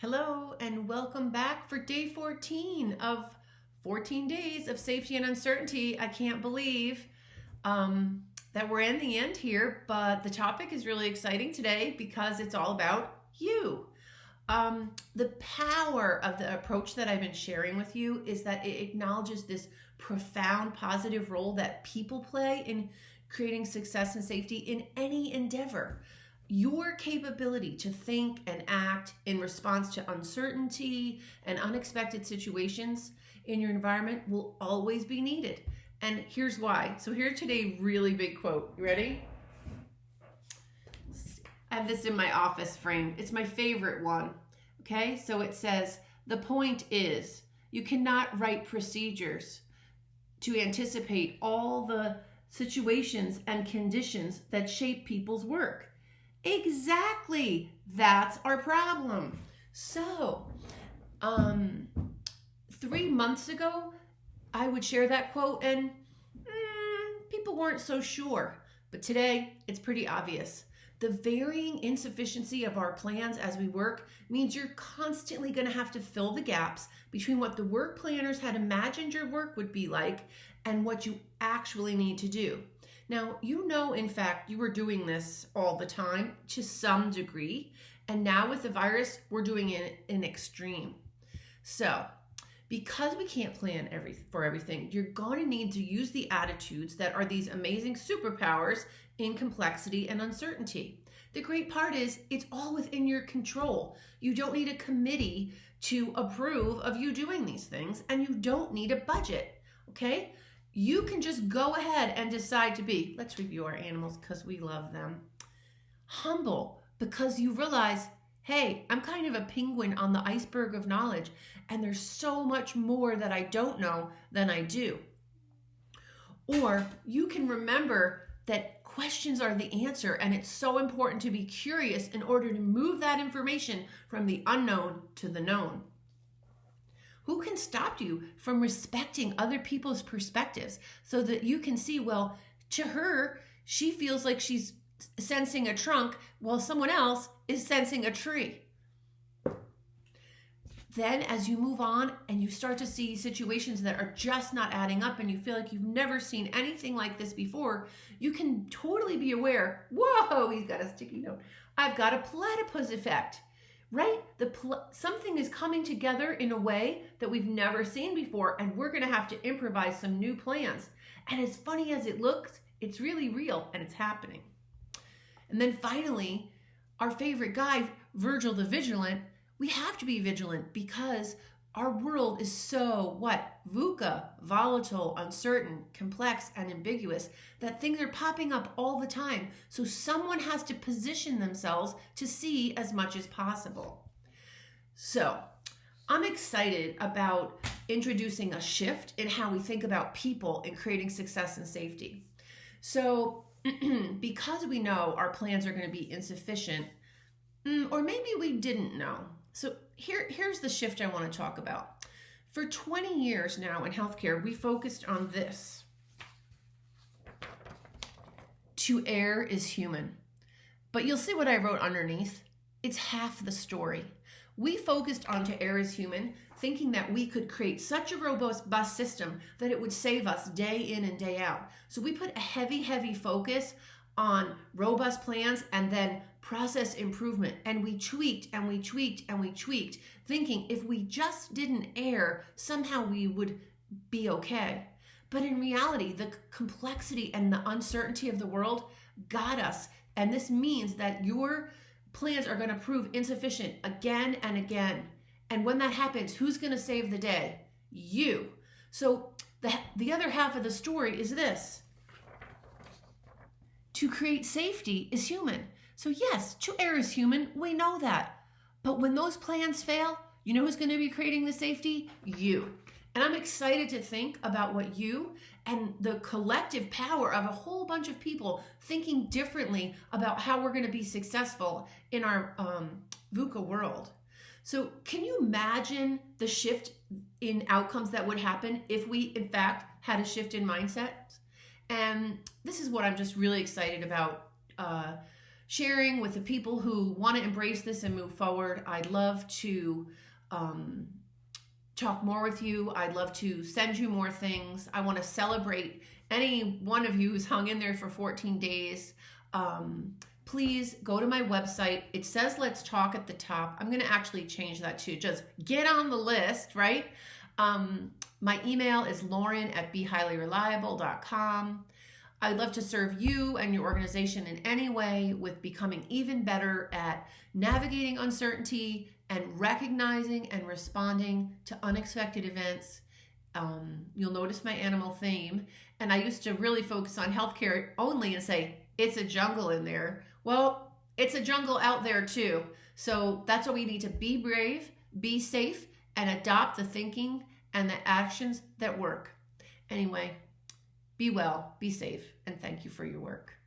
Hello and welcome back for day 14 of 14 days of safety and uncertainty. I can't believe that we're in the end here, but the topic is really exciting today because it's all about you. The power of the approach that I've been sharing with you is that it acknowledges this profound positive role that people play in creating success and safety in any endeavor. Your capability to think and act in response to uncertainty and unexpected situations in your environment will always be needed. And here's why. So here's today's really big quote. You ready? I have this in my office frame. It's my favorite one. Okay, so it says, the point is, you cannot write procedures to anticipate all the situations and conditions that shape people's work. Exactly. That's our problem. So, 3 months ago, I would share that quote and people weren't so sure. But today, it's pretty obvious. The varying insufficiency of our plans as we work means you're constantly going to have to fill the gaps between what the work planners had imagined your work would be like and what you actually need to do. Now, in fact, you were doing this all the time to some degree, and now with the virus, we're doing it in extreme. So, because we can't plan for everything, you're going to need to use the attitudes that are these amazing superpowers in complexity and uncertainty. The great part is it's all within your control. You don't need a committee to approve of you doing these things, and you don't need a budget, okay? You can just go ahead and decide to be, let's review our animals because we love them, humble, because you realize, hey, I'm kind of a penguin on the iceberg of knowledge, and there's so much more that I don't know than I do. Or you can remember that questions are the answer, and it's so important to be curious in order to move that information from the unknown to the known. Who can stop you from respecting other people's perspectives so that you can see, well, to her, she feels like she's sensing a trunk while someone else is sensing a tree. Then as you move on and you start to see situations that are just not adding up and you feel like you've never seen anything like this before, you can totally be aware, whoa, he's got a sticky note. I've got a platypus effect. Right? Something is coming together in a way that we've never seen before, and we're going to have to improvise some new plans. And as funny as it looks, it's really real, and it's happening. And then finally, our favorite guy, Virgil the Vigilant, we have to be vigilant because our world is so, VUCA, volatile, uncertain, complex, and ambiguous, that things are popping up all the time. So someone has to position themselves to see as much as possible. So I'm excited about introducing a shift in how we think about people in creating success and safety. So because we know our plans are going to be insufficient, or maybe we didn't know. So here's the shift I want to talk about. For 20 years now in healthcare, we focused on this. To err is human. But you'll see what I wrote underneath. It's half the story. We focused on to err is human, thinking that we could create such a robust system that it would save us day in and day out. So we put a heavy focus on robust plans and then process improvement. And we tweaked and we tweaked and we tweaked, thinking if we just didn't err, somehow we would be okay. But in reality, the complexity and the uncertainty of the world got us. And this means that your plans are going to prove insufficient again and again. And when that happens, who's going to save the day? You. So the other half of the story is this. To create safety is human. So yes, to err is human. We know that. But when those plans fail, you know who's going to be creating the safety? You. And I'm excited to think about what you and the collective power of a whole bunch of people thinking differently about how we're going to be successful in our VUCA world. So can you imagine the shift in outcomes that would happen if we, in fact, had a shift in mindset? And this is what I'm just really excited about sharing with the people who want to embrace this and move forward. I'd love to talk more with you. I'd love to send you more things. I want to celebrate any one of you who's hung in there for 14 days. Please go to my website. It says Let's Talk at the top. I'm going to actually change that to just get on the list, right? My email is lauren@BeHighlyReliable.com. I'd love to serve you and your organization in any way with becoming even better at navigating uncertainty and recognizing and responding to unexpected events. You'll notice my animal theme. And I used to really focus on healthcare only and say, it's a jungle in there. Well, it's a jungle out there too. So that's why we need to be brave, be safe, and adopt the thinking and the actions that work. Anyway, be well, be safe, and thank you for your work.